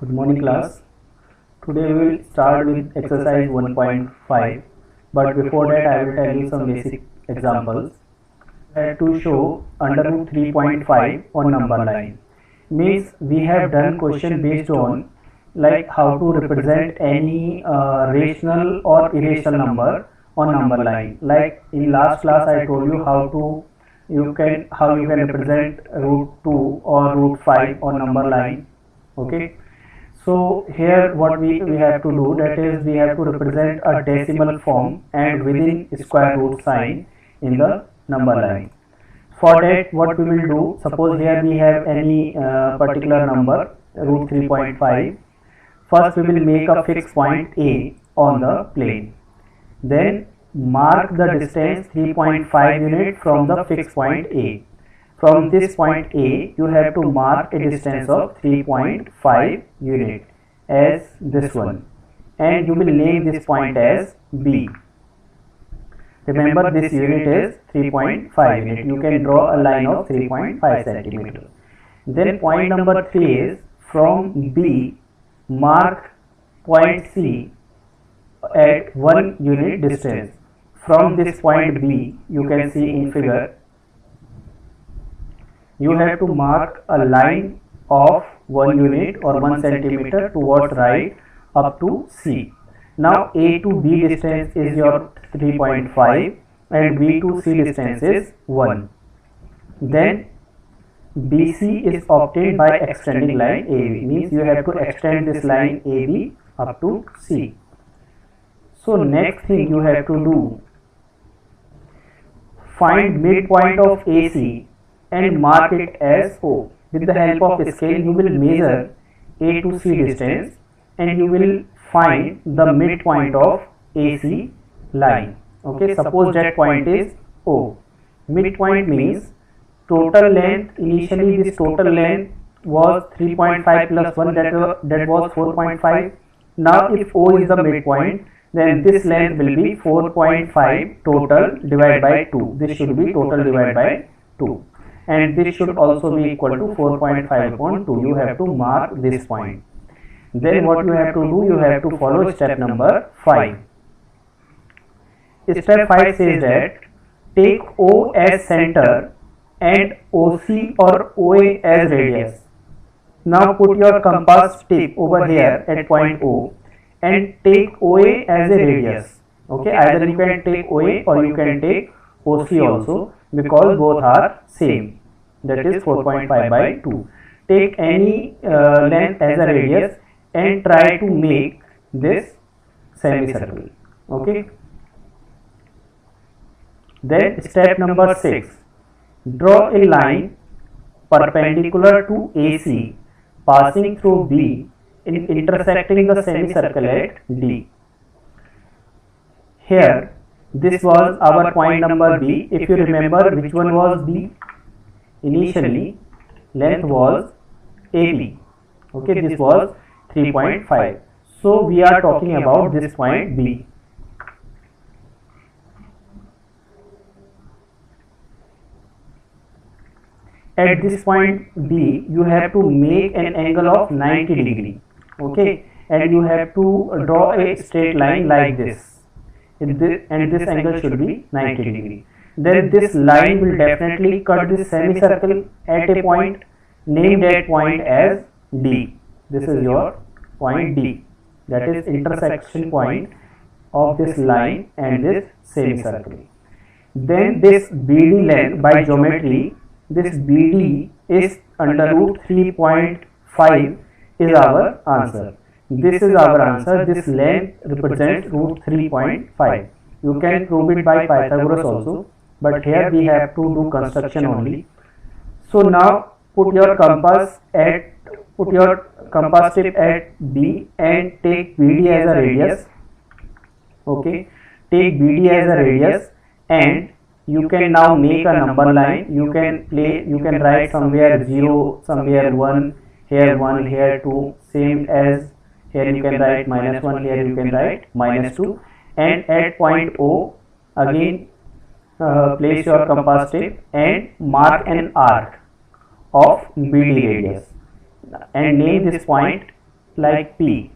Good morning class. Today we will start with exercise 1.5, but before that I will tell you some basic examples. I have to show under root 3.5 on number line. Means we have done question based on like how to represent any rational or irrational number on number line. Like in last class I told you how you can represent root 2 or root 5 on number line. Okay. So here what we have to do, that is we have to represent a decimal form and within square root sign in the number line. For that what we will do, suppose here we have any particular number root 3.5. First we will make a fixed point A on the plane. Then mark the distance 3.5 unit from the fixed point A. From this point A, you have to mark a distance of 3.5 unit as this one, and you will name this point as B. Remember, this unit is 3.5 unit. You can draw a line of 3.5 centimeter. Then point number 3 is from B, mark point C at 1 unit distance. From this point B, you can see in figure, you have to mark a line of 1 unit or 1 centimeter towards right up to C. Now A to B distance is your 3.5 and B to C distance is 1. Then BC is obtained by extending line AB, means you have to extend this line AB up to C. So next thing you have to do, find midpoint of AC and mark it as O. With the help of a scale, you will measure A to C distance and you will find the midpoint of AC line. Okay, suppose that point is O. Midpoint means total length. Initially this total length was 3.5 plus 1, that was 4.5. Now if O is the midpoint, then this length will be 4.5 total divided by 2. This should be total divided by 2. And this should also be equal to 4.5 upon 2. You have to mark this point. Then what you have to do, you have to follow step number 5. Step 5 says that take O as center and OC or OA as radius. Now put your compass tip over here at point O and take OA as a radius. Okay, either you can take OA or you can take OC also, because both are same, that is 4.5 by 2. Take any length as a radius and try to make this semicircle. Okay. Then step number 6, draw a line perpendicular to AC passing through B and intersecting the semicircle at D. Here this was our point number B. If you remember, which one was B? Initially length was AB. Okay, this was 3.5. So we are talking about this point B. At this point B, you have to make an angle of 90 degree. Okay, and you have to draw a straight line like this, and this angle should be 90 degree. Then this line will definitely cut this semicircle at a point. Name that point as D. This is your point D, that is intersection point of this line and this semicircle. Then this BD length, by geometry, this BD is under root 3.5 is our answer. This is our answer. This length represents root 3.5. You can prove it by Pythagoras also, but here we have to do construction only. So now put your compass tip at B and take BD as a radius. Okay, take BD as a radius, and you can now make a number line. You can write somewhere 0, somewhere 1, here 1, here 2, same as here you can write -1, here you can write -2, and at point O again place your compass tip and mark an arc of BD radius and name this point like P.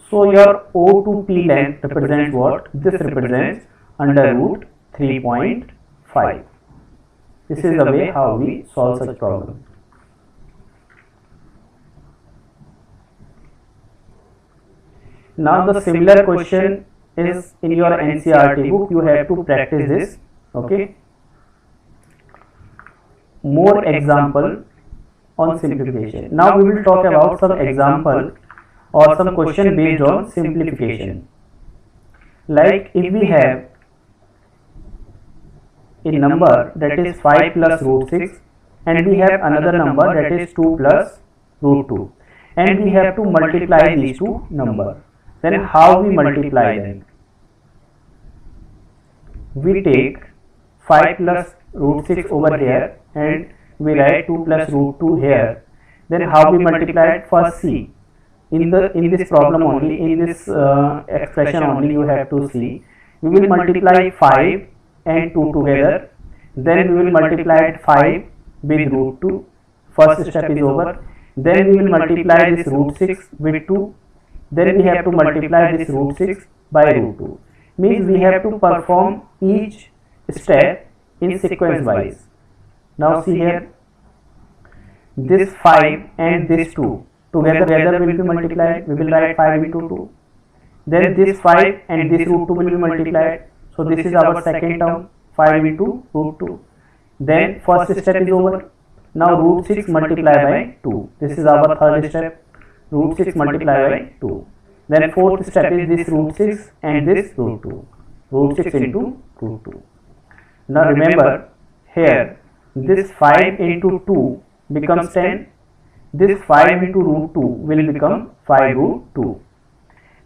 So your O to P length represents what? This represents under root 3.5. This is the way how we solve such problem. Now the similar question is in your NCERT book. You have to practice this. Okay. More example on simplification. Now we will talk about some example or some question based on simplification. Like if we have a number that is 5 plus root 6 and we have another number that is 2 plus root 2 and we have to multiply these two numbers, then how we multiply them? We take 5 plus root 6 over here and we write 2 plus root 2 here. Then how we multiply it? First see, in this problem only, in this expression only you have to see, we will multiply 5 and 2 together, then we will multiply it 5 with root 2, first step is over. Then we will multiply this root 6 with 2, then we have to multiply this root 6 by root 2, means we have to perform each step in sequence wise. Now see here, this 5 and this 2 together will be multiplied. We will write 5 into 2. Then this 5 and this root 2 will be multiplied. So this is our second term, 5 into root 2. Then first step is over. Now root 6 multiplied by 2. This is our third step. Root 6 multiplied by 2. Then fourth step is this root 6 and this root 2. Root 6 into root 2. Now remember here, this 5 into 2 becomes 10. This 5 into root 2 will become 5 root 2.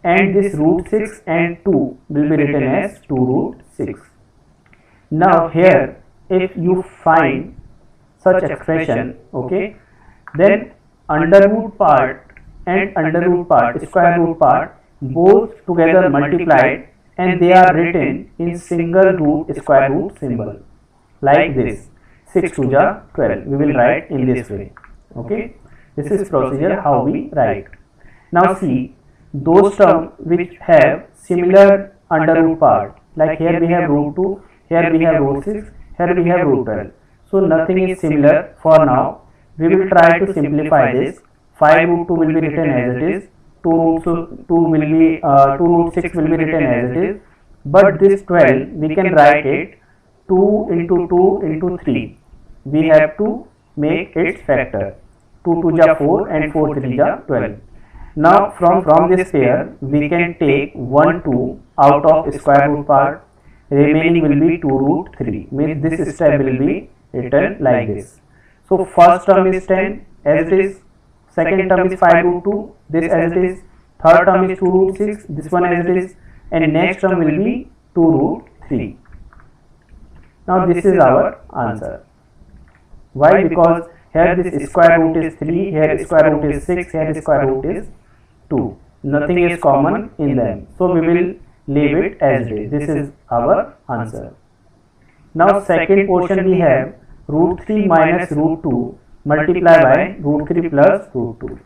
And this root 6 and 2 will be written as 2 root 6. Now here, if you find such expression, okay, then under root part and under root part, square root part, both together multiplied and they are written in single root square root symbol like this. 6 to the 12. We will write in this way. Okay. This is procedure how we write. Now see, those terms which have similar under root part, like here we have root 2, here we have root 6, here we have root 12. So nothing is similar for now. We will try to simplify this. 5 root 2 will be written as it is. 2 root 6 will be written as it is. But this 12 we can write it 2 into 2 into 3. We have to make its factor. 2 to the 4 and 4 to the 12. Now from this pair we can take 1 2 out of square root part, remaining will be 2 root 3, means this step will be written like this. So first term is 10 as it is, second term is 5 root 2, this as it is, third term is 2 root 6, this one as it is, and next term will be 2 root 3. Now this is our answer. Why? Because here this square root is 3, here square root is 6, here square root is 2. Nothing is common in them. So we will leave it as it is. This is our answer. Now second portion we have root 3 minus root 2 multiplied by root 3 plus root 2.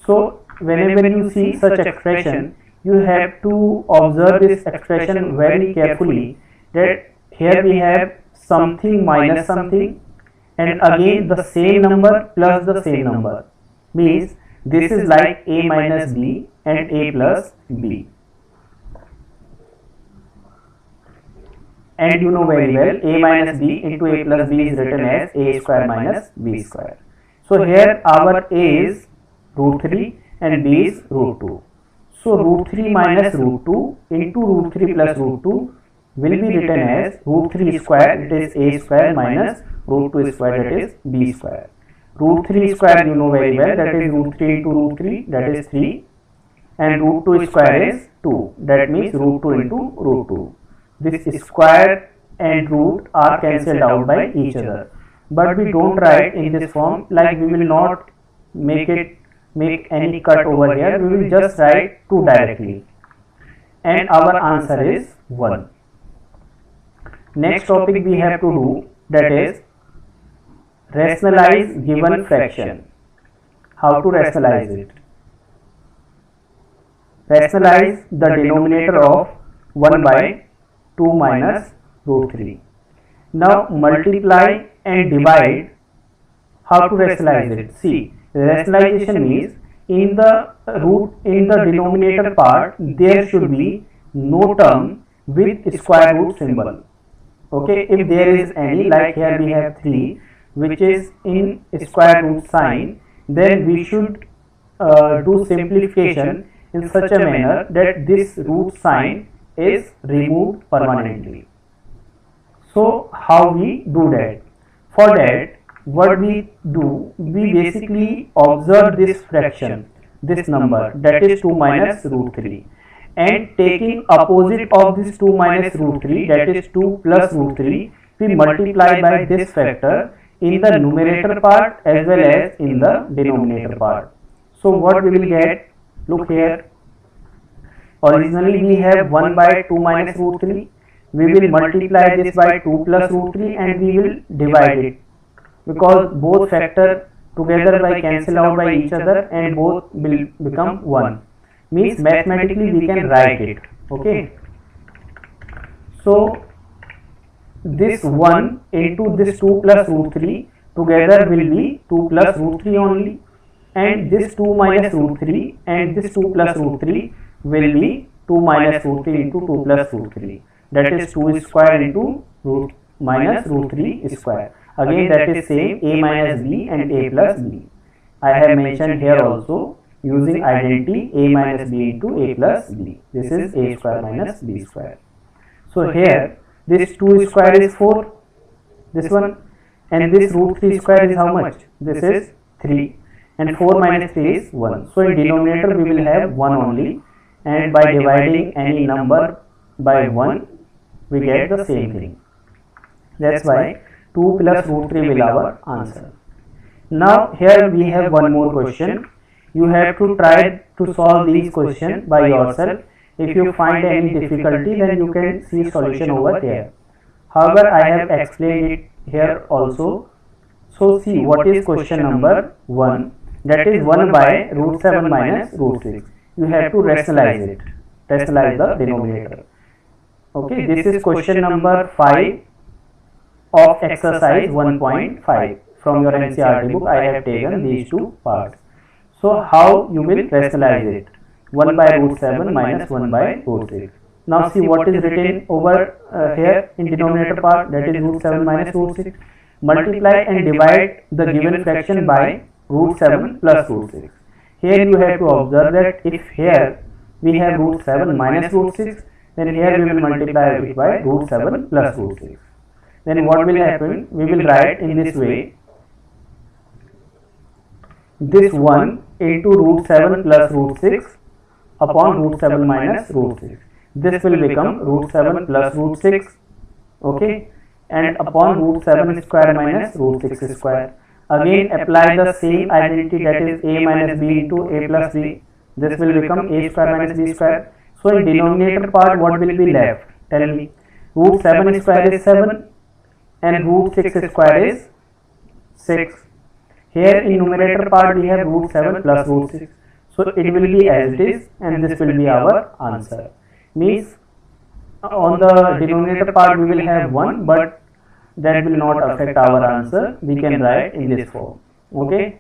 So whenever you see such expression, you have to observe this expression very carefully, that here we have something minus something, and again the same number plus the same number, means this is like a minus b and a plus b. And you know very well, a minus b into a plus b is written as a square minus b square. So here our a is root 3 and b is root 2. So root 3 minus root 2 into root 3 plus root 2 will be written as root 3 square, that is a square, minus root 2 square, that is b square. Root 3 square you know very well, that is root 3 into root 3, that is 3, and root 2 square is 2, that means root 2 into root 2. This square and root are cancelled out by each other, but we don't write in this form, like we will not make any cut over here, we will just write 2 directly, and our answer is 1. Next topic we have to do, that is rationalize given fraction. How to rationalize it? rationalize the denominator of 1 by 2 minus root 3. Now multiply and divide. How to rationalize it? See, rationalization means in the denominator part there should be no term with square root symbol. Okay, if there is any, like here we have 3 which is in square root sign, then we should do simplification in such a manner that this root sign is removed permanently. So how we do that? For that, what we do, we basically observe this fraction, this number, that is 2 minus root 3, and taking opposite of this 2 minus root 3, that is 2 plus root 3, we multiply by this factor in the numerator part as well as in the denominator part. So what we will get, look here, originally we have 1 by 2 minus root 3, we will multiply this by 2 plus root 3 and we will divide it, because both factor together by cancel out by each other and both will become 1, means mathematically we can write it. Okay, so this 1 into this 2 plus root 3 together will be 2 plus root 3 only, and this 2 minus root 3 and this 2 plus root 3 will be 2 minus root 3 into 2 plus root 3, that is 2 square into root minus root 3 square. Again that is same, a minus b and a plus b. I have mentioned here also using identity a minus b into a plus b. This is a square minus b square. So here this 2 square is 4, this one, and this root 3 square is how much? This is 3, and 4 minus 3 is 1. So in denominator we will have 1 only, and by dividing any number by 1 we get the same thing. That's why 2 plus root 3 will our answer. Now here we have one more question. You have to try to solve these questions by yourself. If you find any difficulty, then you can see solution over there. However, I have explained it here also. So see what is question number 1, that is 1 by root 7 minus root 6. You have to rationalize it, rationalize the denominator. Okay, this is question number 5 of exercise 1.5 from your NCERT book. I have taken these two parts. So how you will rationalize it? 1 by root 7 minus 1 by root 6. Now see what is written over here in denominator part, that is root 7 minus root 6. Multiply and divide the given fraction by root 7 plus root 6. Here you have to observe that if here we have root 7 minus root 6, then here we will multiply it by root 7 plus root 6. Then what will happen? We will write in this way, this 1 into root 7 plus root 6 upon root 7 minus root 6. This will become root 7 plus root 6, okay, and upon root 7 square minus root 6 square. Again apply the same identity, that is a minus b into a plus b. This will become a square minus b square. So in denominator part what will be left? Tell me. Root 7 square is 7 and root 6 square is 6. Here in numerator part we have root 7 plus root 6. So it will be as it is and this will be our answer. Means on the denominator part we will have 1, but that will not affect our answer. We can write in this form. Okay.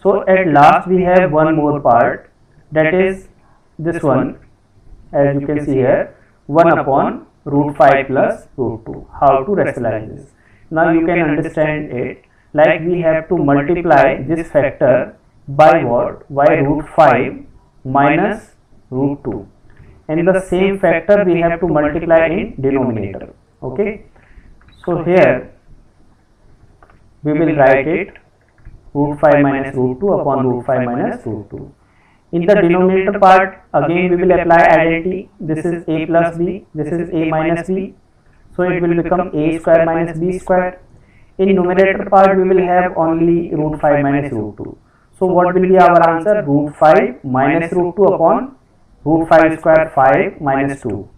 So at last we have one more part, that is this one, as you can see here, 1 upon root 5 plus root 2. How to rationalize this? Now you can understand it like we have to multiply this factor by what? By root 5 minus root 2. And the same factor we have to multiply in denominator. Okay. So here we will write it root 5 minus root 2 upon root 5 minus root 2. In the denominator part again we will apply identity. This is a plus b, this is a minus b. So it will become a square minus b square. In numerator part we will have only root 5 minus root 2. So what will be our answer? Root 5 minus root 2 upon root 5 square 5 minus 2.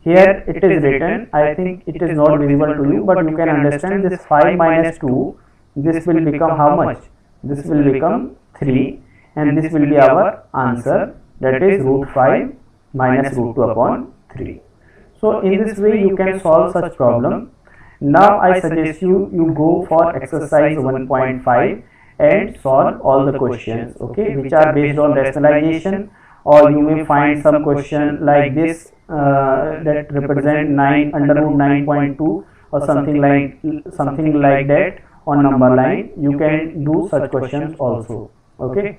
Here it is written, I think it is not visible to you, but you can understand this 5 minus 2, this will become how much? This will become 3 and this will be our answer, that is root 5 minus root 2 upon 3. So in this way you can solve such problem. Now I suggest you go for exercise 1.5 and solve all the questions, okay, which are based on rationalization, or you may find some question like this that represent 9 under root 9.2 or something like that on number line. You can do such questions also, okay.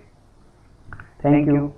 Thank you.